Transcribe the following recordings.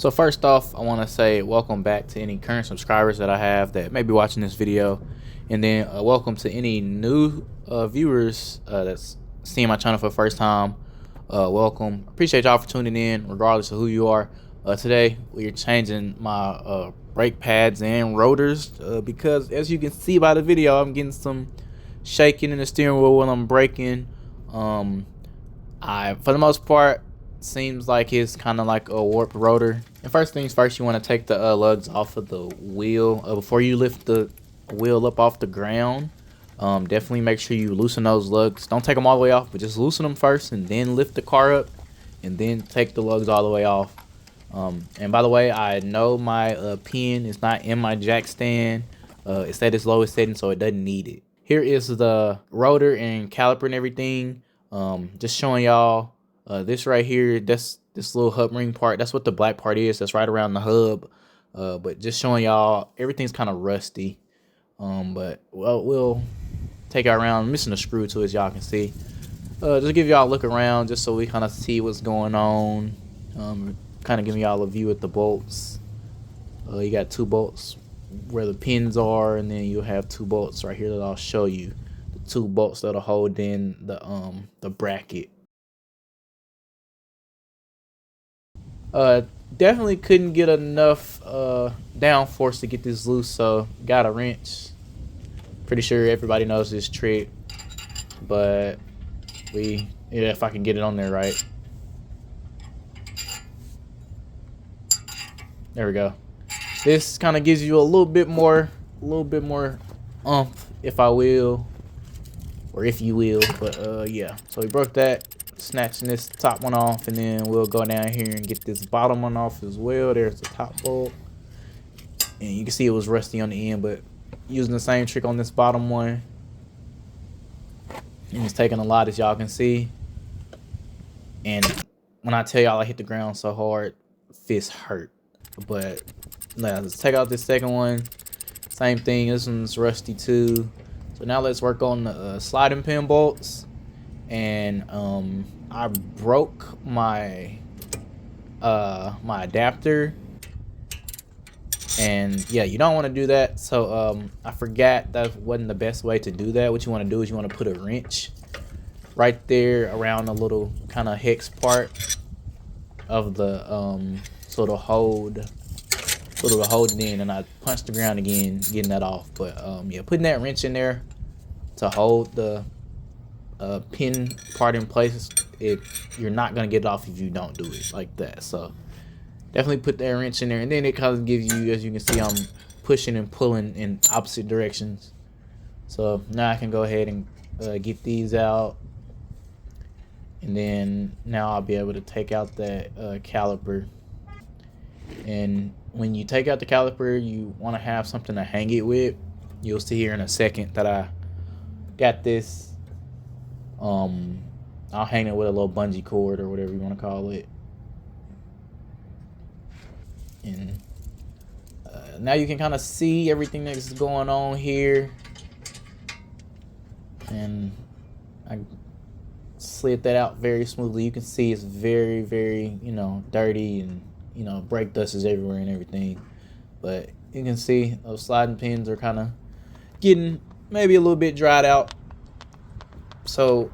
So first off, I want to say welcome back to any current subscribers that I have that may be watching this video, and then welcome to any new viewers that's seeing my channel for the first time. Welcome. Appreciate y'all for tuning in regardless of who you are. Today we're changing my brake pads and rotors because, as you can see by the video, I'm getting some shaking in the steering wheel when I'm braking. For the most part, seems like it's kind of like a warped rotor. And first things first, you want to take the lugs off of the wheel before you lift the wheel up off the ground. Definitely make sure you loosen those lugs. Don't take them all the way off, but just loosen them first and then lift the car up and then take the lugs all the way off. And by the way, I know my pin is not in my jack stand. It's at its lowest setting, so it doesn't need it. Here is the rotor and caliper and everything. Just showing y'all this right here. That's this little hub ring part. That's what the black part is. That's right around the hub. But just showing y'all everything's kind of rusty. But well, we'll take it around. I'm missing a screw too, as y'all can see. Just give y'all a look around just so we kind of see what's going on. Kind of giving y'all a view at the bolts. You got two bolts where the pins are, and then you'll have two bolts right here that I'll show you. The two bolts that'll hold in the bracket. Definitely couldn't get enough downforce to get this loose, so got a wrench. Pretty sure everybody knows this trick, but if I can get it on there right. There we go. This kind of gives you a little bit more oomph, if I will, or if you will. But yeah. So we broke that, snatching this top one off, and then we'll go down here and get this bottom one off as well. There's the top bolt, and you can see it was rusty on the end, but using the same trick on this bottom one, and it's taking a lot, as y'all can see. And when I tell y'all I hit the ground so hard, fists hurt. But let's take out this second one. Same thing. This one's rusty too. So now let's work on the sliding pin bolts. And I broke my my adapter. And yeah, you don't want to do that. So I forgot that wasn't the best way to do that. What you want to do is you want to put a wrench right there around the little kind of hex part of the so to hold it in, and I punched the ground again, getting that off. But yeah, putting that wrench in there to hold the pin part in place, you're not gonna get it off if you don't do it like that. So definitely put that wrench in there, and then it kind of gives you, as you can see, I'm pushing and pulling in opposite directions. So now I can go ahead and get these out, and then now I'll be able to take out that caliper. And when you take out the caliper, you want to have something to hang it with. You'll see here in a second that I got this. I'll hang it with a little bungee cord or whatever you want to call it. And now you can kind of see everything that's going on here. And I slid that out very smoothly. You can see it's very, very, dirty, and brake dust is everywhere and everything. But you can see those sliding pins are kind of getting maybe a little bit dried out. So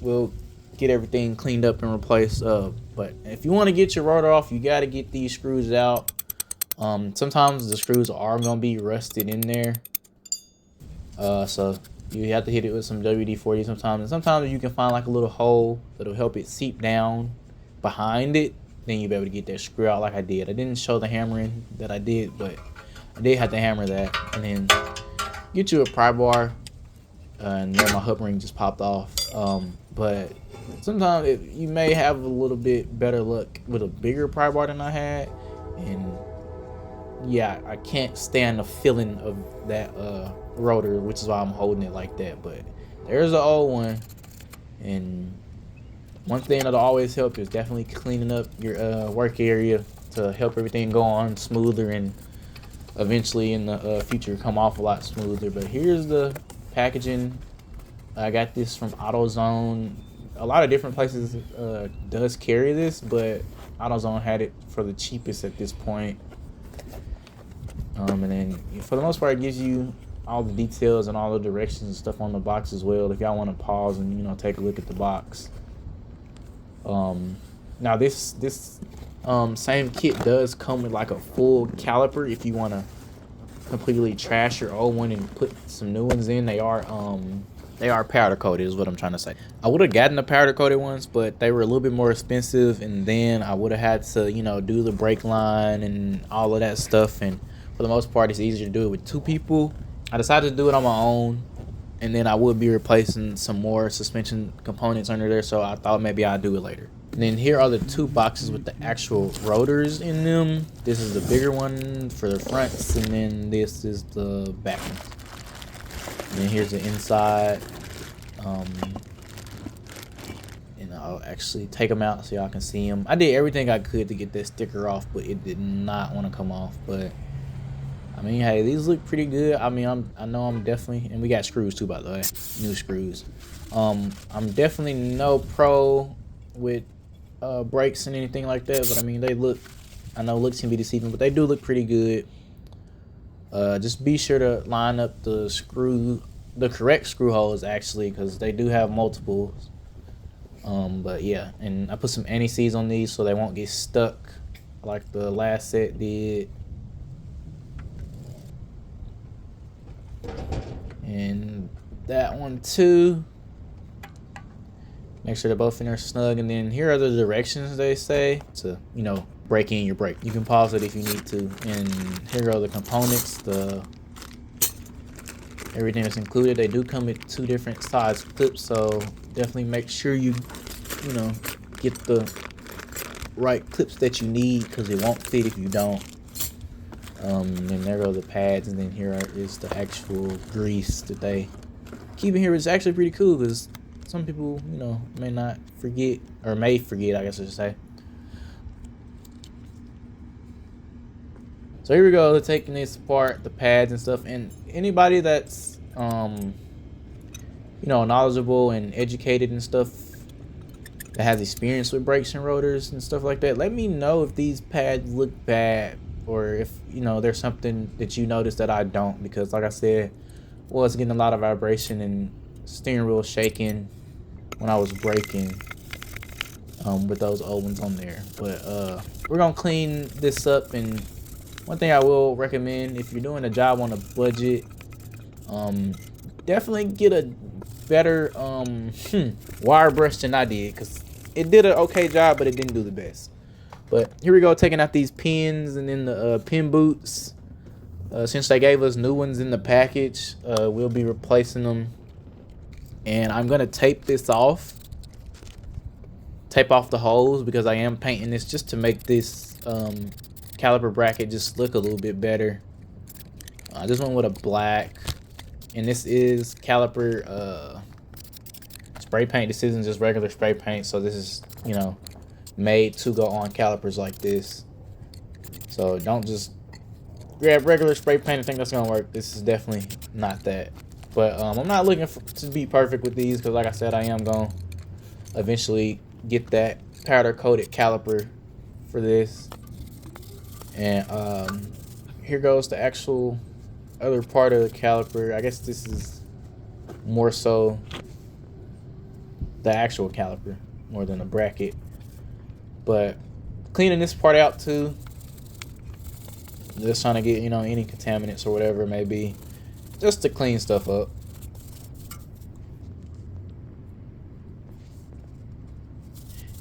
we'll get everything cleaned up and replaced. But if you want to get your rotor off, you got to get these screws out. Sometimes the screws are going to be rusted in there. So you have to hit it with some WD-40 sometimes. And sometimes you can find like a little hole that'll help it seep down behind it. Then you'll be able to get that screw out like I did. I didn't show the hammering that I did, but I did have to hammer that. And then get you a pry bar. And there my hub ring just popped off. But sometimes you may have a little bit better luck with a bigger pry bar than I had. And yeah, I can't stand the feeling of that rotor, which is why I'm holding it like that. But there's an old one, and one thing that'll always help is definitely cleaning up your work area to help everything go on smoother, and eventually in the future come off a lot smoother. But here's the packaging. I got this from AutoZone. A lot of different places does carry this, but AutoZone had it for the cheapest at this point. And then for the most part, it gives you all the details and all the directions and stuff on the box as well. If y'all want to pause and, you know, take a look at the box. Now this same kit does come with like a full caliper if you want to completely trash your old one and put some new ones in. They are powder coated is what I'm trying to say. I would have gotten the powder coated ones, but they were a little bit more expensive, and then I would have had to, you know, do the brake line and all of that stuff. And for the most part, it's easier to do it with 2 people. I decided to do it on my own, and then I would be replacing some more suspension components under there, so I thought maybe I'd do it later. And then here are the 2 boxes with the actual rotors in them. This is the bigger one for the fronts, and then this is the back one. And then here's the inside. And I'll actually take them out so y'all can see them. I did everything I could to get that sticker off, but it did not want to come off. But I mean, hey, these look pretty good. I mean, I know I'm definitely, and we got screws too, by the way, new screws. I'm definitely no pro with brakes and anything like that, but I mean, they look, I know looks can be deceiving, but they do look pretty good. Just be sure to line up the correct screw holes, actually, because they do have multiples. But yeah, and I put some anti-seize on these so they won't get stuck like the last set did. And that one too. Make sure they're both in there snug. And then here are the directions they say to, you know, break in your brake. You can pause it if you need to. And here are the components, everything that's included. They do come with 2 different size clips, so definitely make sure you know, get the right clips that you need, because it won't fit if you don't. And there go the pads, and then here is the actual grease that they keep in here. It's actually pretty cool, because some people, you know, may not forget, or may forget, I guess I should say. So here we go, taking this apart, the pads and stuff. And anybody that's you know, knowledgeable and educated and stuff, that has experience with brakes and rotors and stuff like that, let me know if these pads look bad, or if, you know, there's something that you notice that I don't. Because like I said, well, it's getting a lot of vibration and steering wheel shaking when I was braking with those old ones on there. But we're gonna clean this up. And one thing I will recommend, if you're doing a job on a budget, definitely get a better wire brush than I did, because it did an okay job, but it didn't do the best. But here we go, taking out these pins and then the pin boots. Since they gave us new ones in the package, we'll be replacing them. And I'm gonna tape this off, tape off the holes, because I am painting this just to make this caliper bracket just look a little bit better. I just went with a black, and this is caliper spray paint. This isn't just regular spray paint, so this is, you know, made to go on calipers like this. So don't just grab regular spray paint and think that's gonna work. This is definitely not that. But I'm not looking to be perfect with these, because like I said, I am gonna eventually get that powder coated caliper for this. And here goes the actual other part of the caliper. I guess this is more so the actual caliper more than a bracket. But cleaning this part out too, just trying to get, you know, any contaminants or whatever it may be, just to clean stuff up.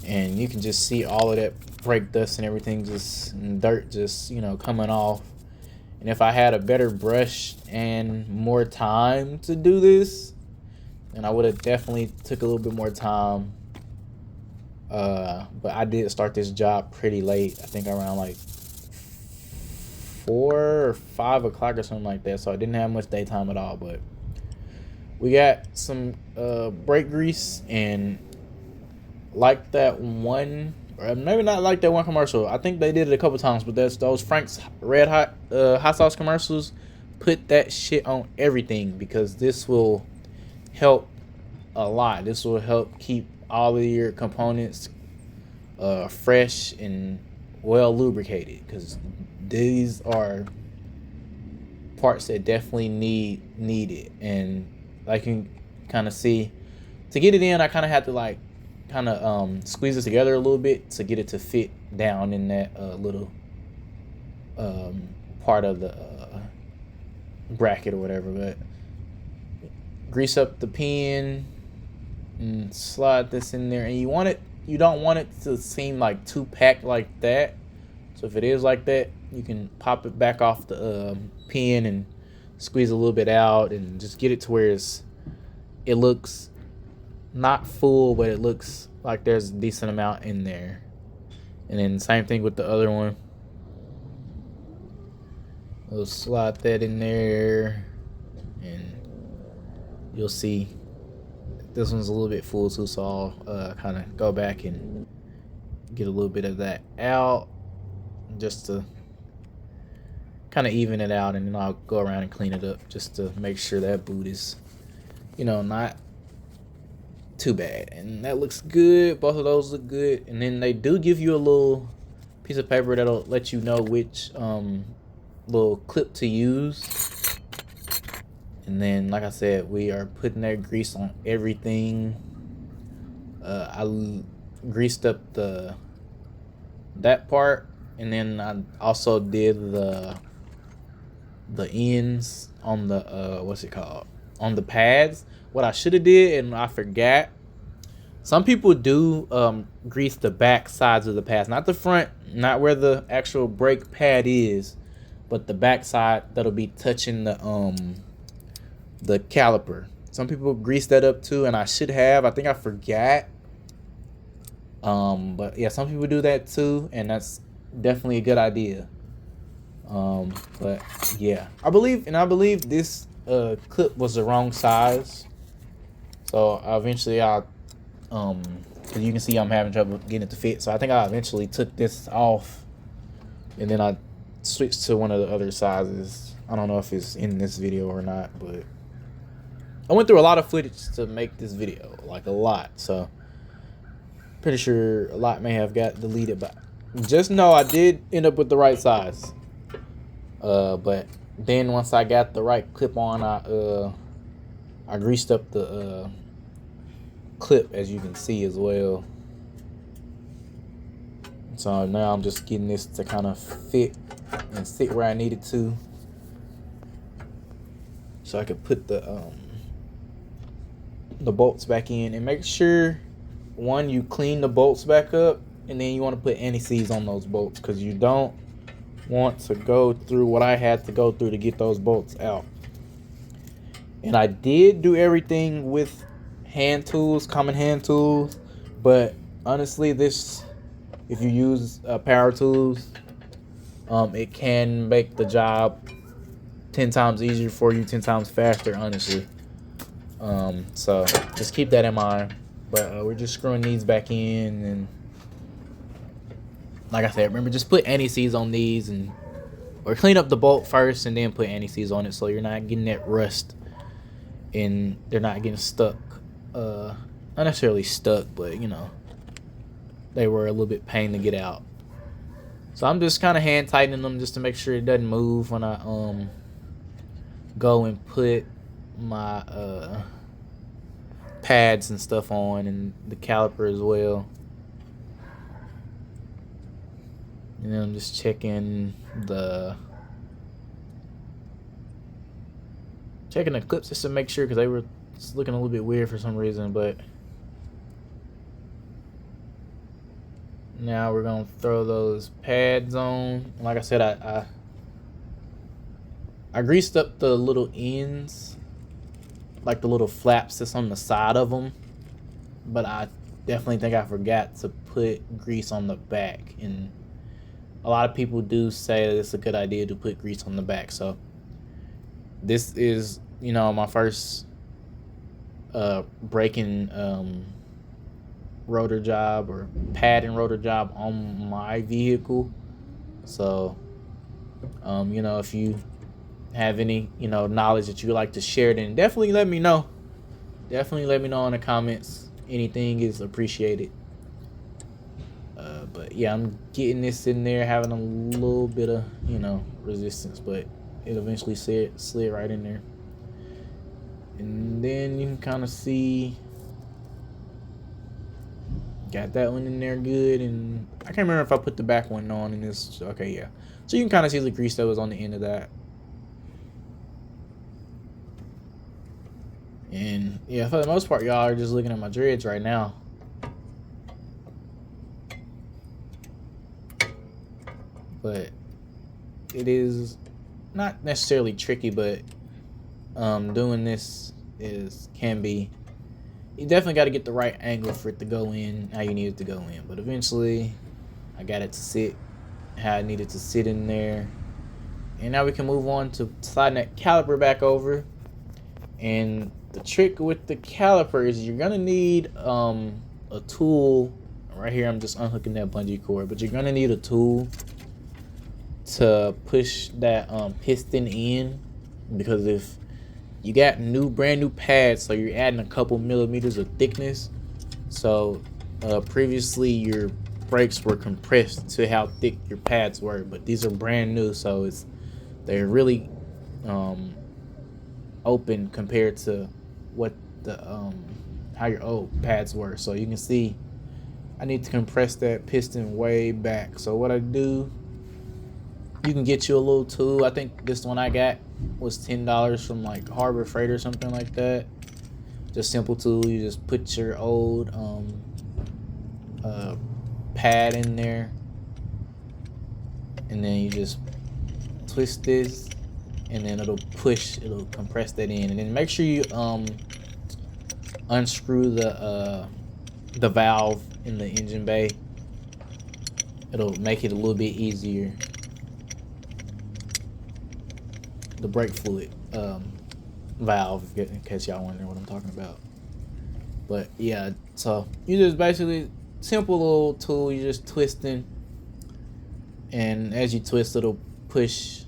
And you can just see all of that brake dust and everything, just and dirt just, you know, coming off. And if I had a better brush and more time to do this, then I would have definitely took a little bit more time. But I did start this job pretty late, I think around like 4 or 5 o'clock or something like that, so I didn't have much daytime at all. But we got some brake grease, and like that one, or maybe not like that one commercial, I think they did it a couple times, but that's those Frank's Red Hot hot sauce commercials. Put that shit on everything, because this will help a lot. This will help keep all of your components fresh and well lubricated, because these are parts that definitely need it. And like you can kind of see, to get it in, I kind of had to like kind of squeeze it together a little bit to get it to fit down in that little part of the bracket or whatever. But grease up the pin and slide this in there, and you don't want it to seem like too packed like that. So if it is like that, you can pop it back off the pin and squeeze a little bit out, and just get it to where it looks not full, but it looks like there's a decent amount in there. And then same thing with the other one. We'll slide that in there, and you'll see this one's a little bit full too, so I'll kind of go back and get a little bit of that out just to kind of even it out, and then I'll go around and clean it up just to make sure that boot is, not too bad. And that looks good. Both of those look good. And then they do give you a little piece of paper that'll let you know which little clip to use. And then, like I said, we are putting that grease on everything. I greased up that part, and then I also did the ends on the on the pads. What I should have did, and I forgot, some people do grease the back sides of the pads, not the front, not where the actual brake pad is, but the back side that'll be touching the caliper. Some people grease that up too, and I should have. I think I forgot. But yeah, some people do that too, and that's definitely a good idea. But yeah, I believe this clip was the wrong size. So eventually cause you can see I'm having trouble getting it to fit. So I think I eventually took this off, and then I switched to one of the other sizes. I don't know if it's in this video or not, but I went through a lot of footage to make this video, like a lot. So pretty sure a lot may have got deleted, but just know I did end up with the right size. But then once I got the right clip on, I greased up the clip, as you can see as well. So now I'm just getting this to kind of fit and sit where I need it to, so I could put the bolts back in. And make sure, one, you clean the bolts back up, and then you want to put anti-seize on those bolts, because you don't want to go through what I had to go through to get those bolts out. And I did do everything with hand tools, common hand tools, but honestly, if you use power tools, it can make the job 10 times easier for you, 10 times faster, honestly. So just keep that in mind. But we're just screwing these back in, and like I said, remember, just put anti-seize on these, or clean up the bolt first and then put anti-seize on it, so you're not getting that rust and they're not getting stuck. Not necessarily stuck, but they were a little bit pain to get out. So I'm just kind of hand tightening them just to make sure it doesn't move when I go and put my pads and stuff on, and the caliper as well. And then I'm just checking the clips just to make sure, because they were just looking a little bit weird for some reason. But now we're gonna throw those pads on. Like I said, I greased up the little ends, like the little flaps that's on the side of them, but I definitely think I forgot to put grease on the back. And a lot of people do say that it's a good idea to put grease on the back. So this is, my first braking rotor job, or pad and rotor job on my vehicle. So if you have any knowledge that you would like to share, then definitely let me know. Definitely let me know in the comments. Anything is appreciated. yeah, I'm getting this in there, having a little bit of, you know, resistance, but it eventually slid right in there. And then you can kind of see, got that one in there good. And I can't remember if I put the back one on in this. Okay, yeah. So you can kind of see the grease that was on the end of that. And yeah, for the most part, y'all are just looking at my dreads right now. But it is not necessarily tricky, but doing this can be, you definitely got to get the right angle for it to go in how you need it to go in. But eventually I got it to sit how I needed to sit in there. And now we can move on to sliding that caliper back over. And the trick with the caliper is you're gonna need a tool. Right here I'm just unhooking that bungee cord, but you're gonna need a tool to push that piston in, because if you got brand new pads, so you're adding a couple millimeters of thickness. So previously your brakes were compressed to how thick your pads were, but these are brand new, so they're really open compared to what the how your old pads were. So you can see I need to compress that piston way back. So what I do, you can get you a little tool. I think this one I got was $10 from like Harbor Freight or something like that. Just simple tool. You just put your old pad in there, and then you just twist this, and then it'll compress that in. And then make sure you unscrew the valve in the engine bay. It'll make it a little bit easier. The brake fluid valve, in case y'all wondering what I'm talking about. But yeah, so you just basically, simple little tool, you just twisting, and as you twist it'll push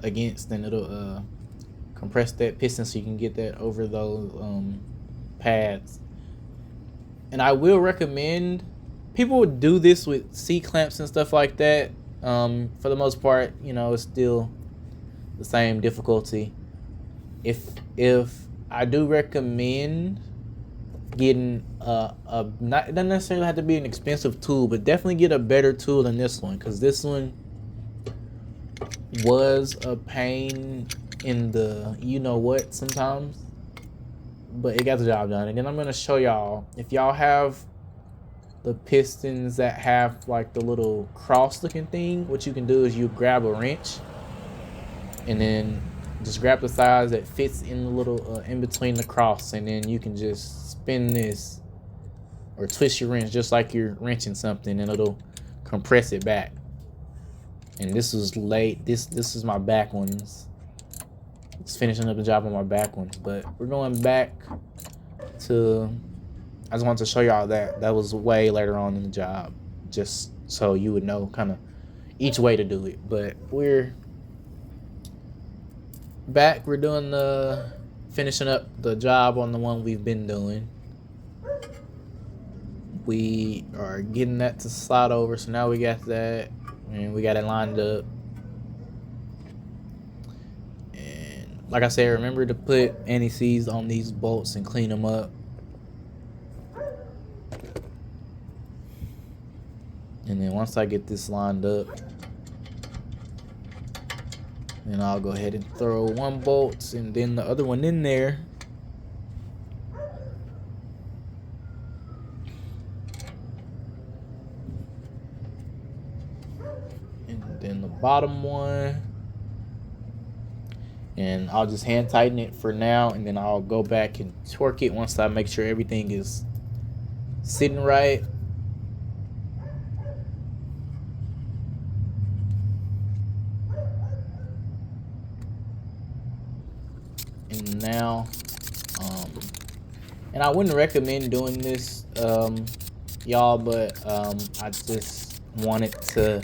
against, and it'll compress that piston so you can get that over those pads. And I will recommend people would do this with C-clamps and stuff like that. For the most part, you know, it's still the same difficulty. If I do recommend getting it doesn't necessarily have to be an expensive tool, but definitely get a better tool than this one, because this one was a pain in the you know what sometimes, but it got the job done. And then I'm going to show y'all, if y'all have the pistons that have like the little cross looking thing, what you can do is you grab a wrench and then just grab the size that fits in the little in between the cross, and then you can just spin this or twist your wrench just like you're wrenching something, and it'll compress it back. And this was late. This is my back ones. It's finishing up the job on my back ones, but we're going back to, I just wanted to show y'all that was way later on in the job, just so you would know kind of each way to do it. But we're back. We're doing finishing up the job on the one we've been doing. We are getting that to slide over, so now we got that, and we got it lined up. And like I said, remember to put anti-seize on these bolts and clean them up. And then once I get this lined up, then I'll go ahead and throw one bolt and then the other one in there. And then the bottom one. And I'll just hand tighten it for now, and then I'll go back and torque it once I make sure everything is sitting right. And now, and I wouldn't recommend doing this, y'all, but I just wanted to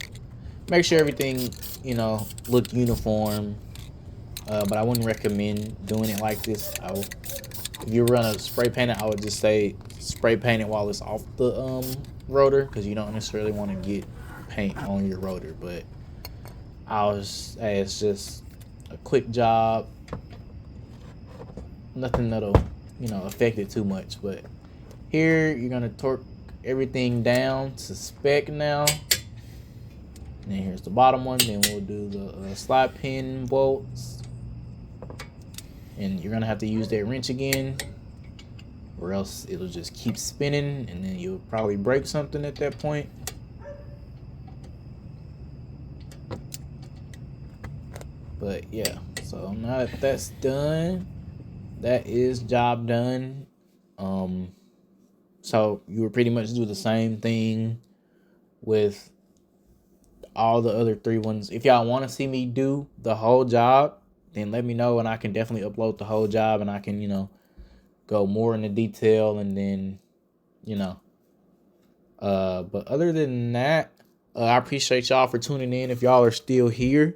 make sure everything, you know, looked uniform. But I wouldn't recommend doing it like this. If you run a spray paint it, I would just say spray paint it while it's off the rotor because you don't necessarily want to get paint on your rotor. But it's just a quick job. Nothing that'll, affect it too much. But here you're gonna torque everything down to spec now. And then here's the bottom one. Then we'll do the slide pin bolts. And you're gonna have to use that wrench again, or else it'll just keep spinning, and then you'll probably break something at that point. But yeah, so now that that's done, that is job done. So you would pretty much do the same thing with all the other 3 ones. If y'all want to see me do the whole job, then let me know, and I can definitely upload the whole job, and I can, go more into detail, and then, but other than that, I appreciate y'all for tuning in. If y'all are still here,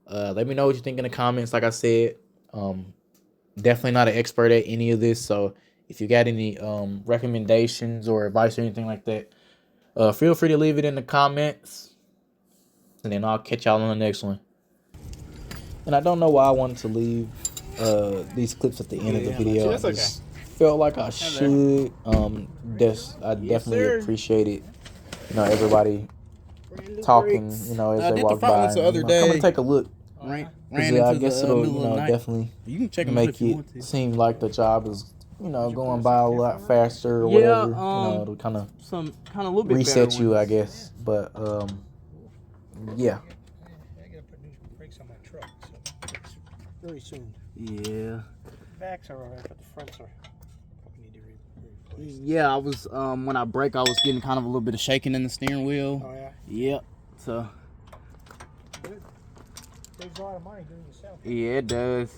let me know what you think in the comments. Like I said, definitely not an expert at any of this, so if you got any recommendations or advice or anything like that, feel free to leave it in the comments, and then I'll catch y'all on the next one. And I don't know why I wanted to leave these clips at the end of the video. I just felt like I should. I definitely appreciate it. Everybody talking, as they walk by. And, come and take a look. I guess it'll, definitely make it seem like the job is, going by a lot faster or whatever. It'll kind of reset you, I guess. But yeah. Very soon. Yeah. The backs are alright, but the fronts are need to replace. Yeah, I was when I brake, I was getting kind of a little bit of shaking in the steering wheel. Oh yeah. Yep. So. Good. Saves a lot of money doing it yourself. Yeah, it does.